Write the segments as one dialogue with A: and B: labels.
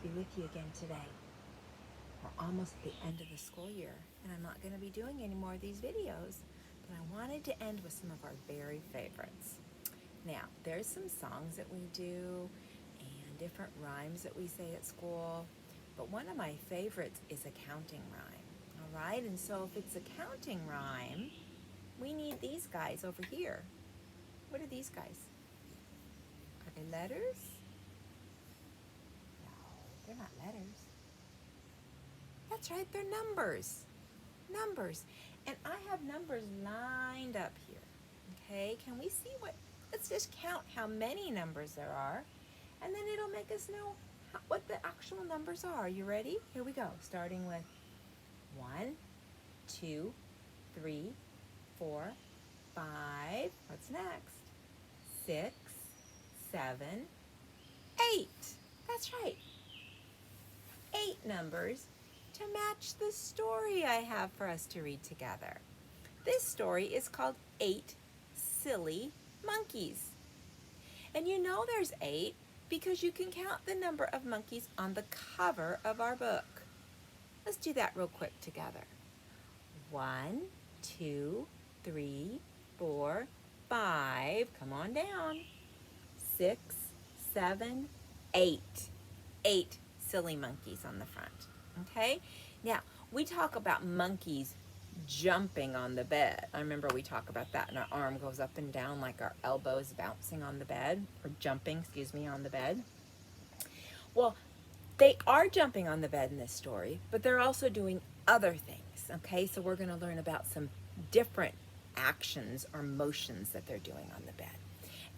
A: be with you again today. We're almost at the end of the school year, and I'm not going to be doing any more of these videos, but I wanted to end with some of our very favorites. Now, there's some songs that we do and different rhymes that we say at school, but one of my favorites is a counting rhyme. All right, and so if it's a counting rhyme, we need these guys over here. What are these guys? Are they letters? No, they're not letters. That's right, they're numbers. Numbers. And I have numbers lined up here. Okay, can we see let's just count how many numbers there are, and then it'll make us know what the actual numbers are. You ready? Here we go, starting with 1, 2, 3, 4, 5. What's next? 6, 7, 8. That's right. 8 numbers to match the story I have for us to read together. This story is called 8 Silly Monkeys. And you know there's 8 because you can count the number of monkeys on the cover of our book. Let's do that real quick together. 1, 2, 3, 4, 5. Come on down. 6, 7, 8. 8 silly monkeys on the front. Okay? Now, we talk about monkeys jumping on the bed. I remember we talk about that, and our arm goes up and down like our elbow is bouncing on the bed, or jumping, on the bed. Well, they are jumping on the bed in this story, but they're also doing other things. Okay? So we're going to learn about some different actions or motions that they're doing on the bed.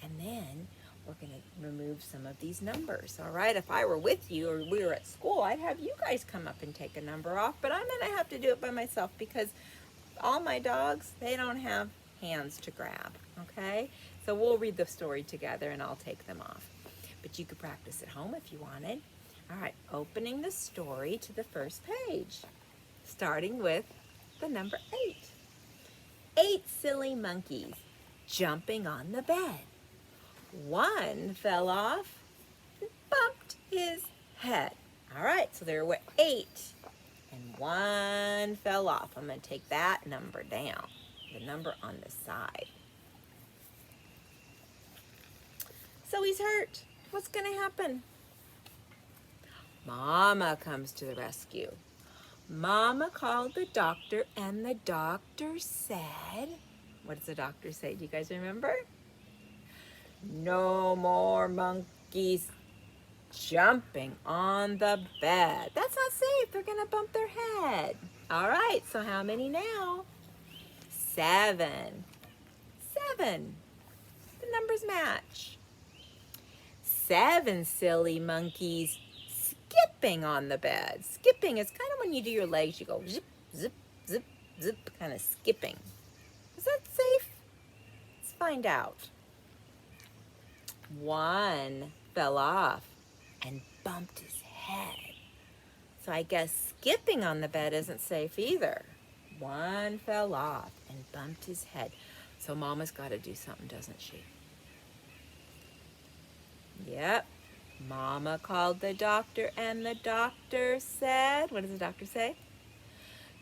A: And then we're going to remove some of these numbers. All right, if I were with you or we were at school, I'd have you guys come up and take a number off, but I'm going to have to do it by myself because all my dogs, they don't have hands to grab, okay? So we'll read the story together and I'll take them off. But you could practice at home if you wanted. All right, opening the story to the first page, starting with the number 8. 8 silly monkeys jumping on the bed. One fell off and bumped his head. All right, so there were 8, and one fell off. I'm going to take that number down, the number on the side. So he's hurt. What's going to happen? Mama comes to the rescue. Mama called the doctor, and the doctor said, what does the doctor say? Do you guys remember? No more monkeys jumping on the bed. That's not safe. They're going to bump their head. All right, so how many now? 7. 7. The numbers match. 7 silly monkeys skipping on the bed. Skipping is kind of when you do your legs, you go zip, zip, zip, zip, kind of skipping. Is that safe? Let's find out. 1 fell off and bumped his head. So I guess skipping on the bed isn't safe either. 1 fell off and bumped his head. So Mama's got to do something, doesn't she? Yep. Mama called the doctor, and the doctor said, what does the doctor say?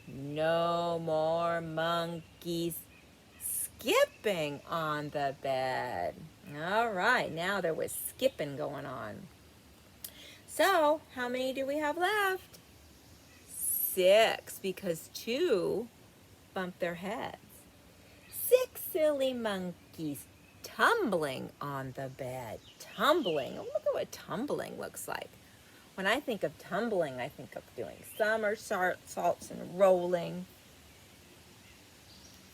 A: No more monkeys skipping on the bed. All right, now there was skipping going on. So, how many do we have left? 6, because 2 bumped their heads. 6 silly monkeys tumbling on the bed. Tumbling. Oh, look at what tumbling looks like. When I think of tumbling, I think of doing somersaults and rolling.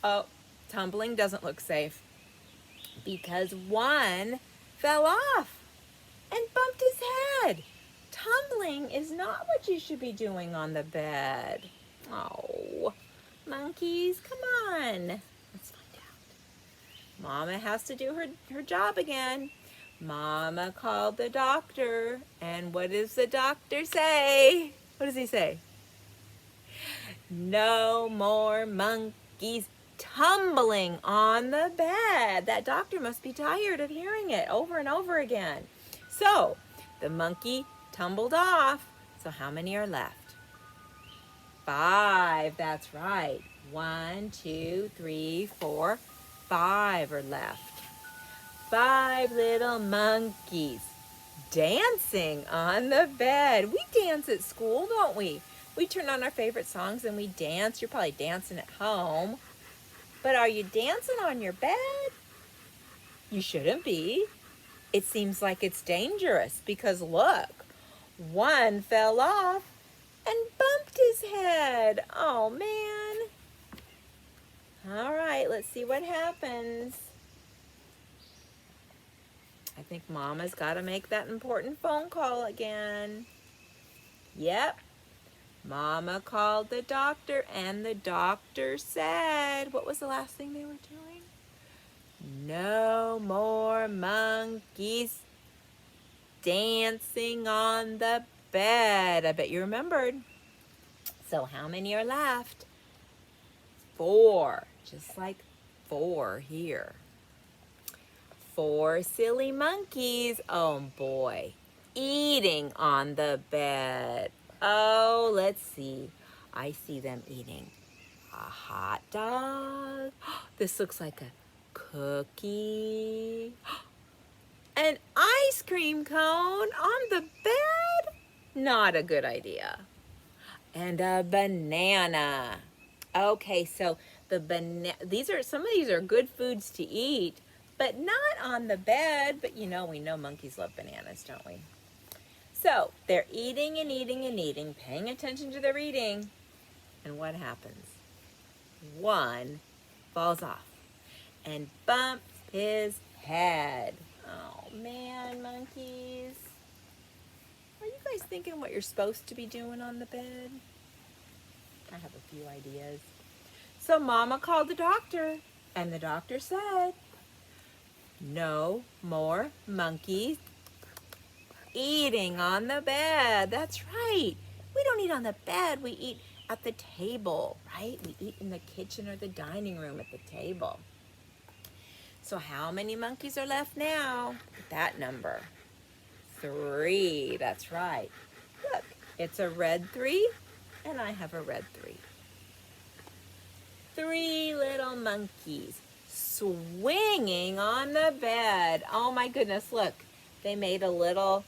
A: Oh, tumbling doesn't look safe because 1 fell off and bumped his head. Tumbling is not what you should be doing on the bed. Oh, monkeys, come on. Let's find out. Mama has to do her job again. Mama called the doctor, and what does the doctor say? What does he say? No more monkeys tumbling on the bed. That doctor must be tired of hearing it over and over again. So the monkey tumbled off. So how many are left? 5, that's right. 1, 2, 3, 4, 5 are left. 5 little monkeys dancing on the bed. We dance at school, don't we? We turn on our favorite songs and we dance. You're probably dancing at home. But are you dancing on your bed? You shouldn't be. It seems like it's dangerous because look, one fell off and bumped his head. Oh, man. All right, let's see what happens. I think Mama's got to make that important phone call again. Yep. Mama called the doctor, and the doctor said, what was the last thing they were doing? No more monkeys dancing on the bed. I bet you remembered. So how many are left? 4, just like 4 here. 4 silly monkeys, oh boy, eating on the bed. Oh, let's see. I see them eating a hot dog. This looks like a cookie. An ice cream cone on the bed? Not a good idea. And a banana. Okay, so some of these are good foods to eat, but not on the bed. But we know monkeys love bananas, don't we? So they're eating and eating and eating, paying attention to their eating. And what happens? One falls off and bumps his head. Oh man, monkeys. Are you guys thinking what you're supposed to be doing on the bed? I have a few ideas. So Mama called the doctor, and the doctor said, no more monkeys eating on the bed. That's right. We don't eat on the bed. We eat at the table, right? We eat in the kitchen or the dining room at the table. So how many monkeys are left now? That number. 3. That's right. Look, it's a red 3, and I have a red 3. 3 little monkeys swinging on the bed. Oh my goodness, look. They made a little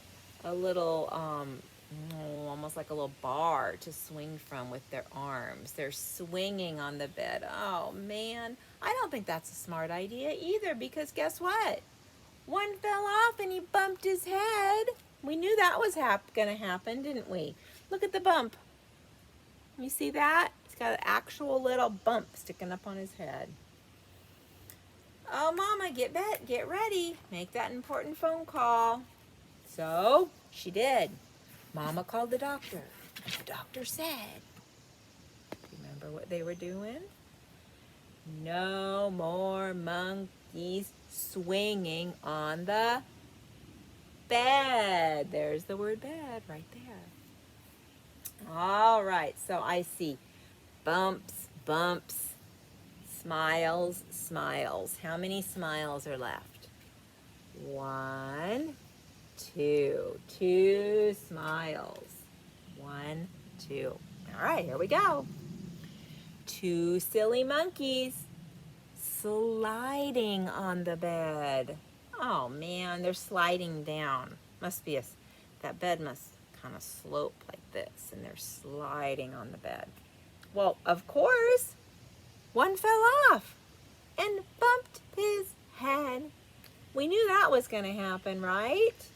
A: almost like a little bar to swing from with their arms. They're swinging on the bed. Oh man, I don't think that's a smart idea either, because guess what? One fell off and he bumped his head. We knew that was gonna happen, didn't we? Look at the bump. You see that? He's got an actual little bump sticking up on his head. Oh, Mama, get ready. Make that important phone call. So she did. Mama called the doctor. And the doctor said, remember what they were doing? No more monkeys swinging on the bed. There's the word bed right there. All right, so I see bumps, bumps, smiles, smiles. How many smiles are left? 1, 2. 2 smiles. 1, 2. All right, here we go. 2 silly monkeys sliding on the bed. Oh man, they're sliding down. That bed must kind of slope like this, and they're sliding on the bed. Well, of course, one fell off and bumped his head. We knew that was going to happen, right?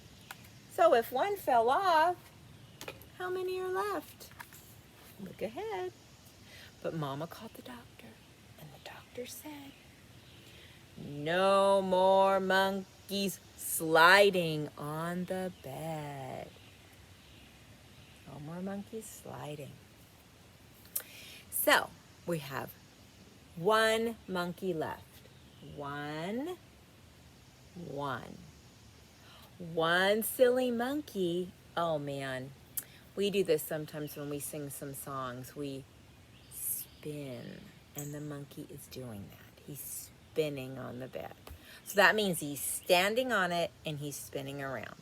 A: So if one fell off, how many are left? Look ahead. But Mama called the doctor, and the doctor said, no more monkeys sliding on the bed. No more monkeys sliding. So we have 1 monkey left. 1, 1. 1 silly monkey. Oh man, we do this sometimes when we sing some songs. We spin, and the monkey is doing that. He's spinning on the bed. So that means he's standing on it and he's spinning around.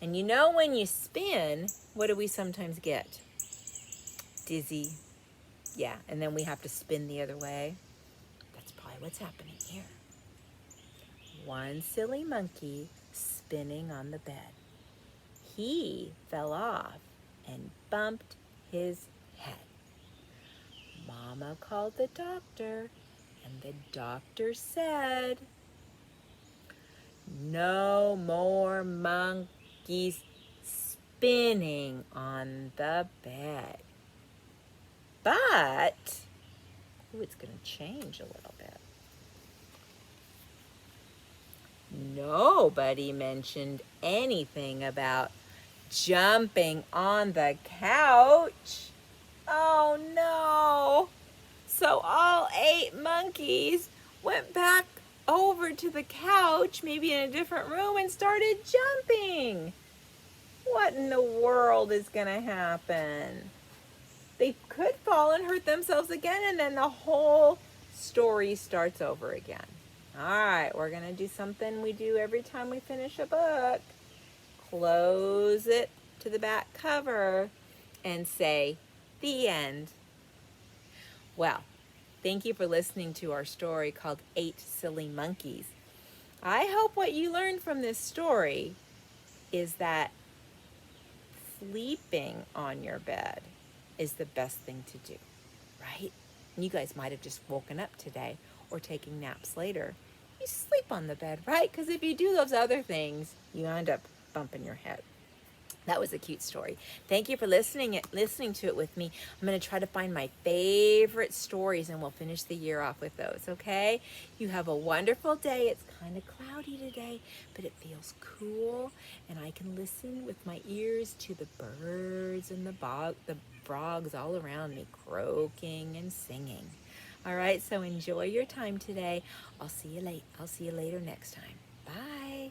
A: And you know when you spin, what do we sometimes get? Dizzy. Yeah, and then we have to spin the other way. That's probably what's happening here. One silly monkey spinning on the bed. He fell off and bumped his head. Mama called the doctor, and the doctor said, "No more monkeys spinning on the bed." But, it's going to change a little bit. Nobody mentioned anything about jumping on the couch. Oh no! So all 8 monkeys went back over to the couch, maybe in a different room, and started jumping. What in the world is going to happen? They could fall and hurt themselves again, and then the whole story starts over again. All right, we're going to do something we do every time we finish a book. Close it to the back cover and say, "The end." Well, thank you for listening to our story called 8 Silly Monkeys. I hope what you learned from this story is that sleeping on your bed is the best thing to do, right? You guys might have just woken up today or taking naps later. You sleep on the bed, right? Because if you do those other things, you end up bumping your head. That was a cute story. Thank you for listening to it with me. I'm going to try to find my favorite stories, and we'll finish the year off with those, okay? You have a wonderful day. It's kind of cloudy today, but it feels cool, and I can listen with my ears to the birds and the frogs all around me croaking and singing. All right, so enjoy your time today. I'll see you later next time. Bye.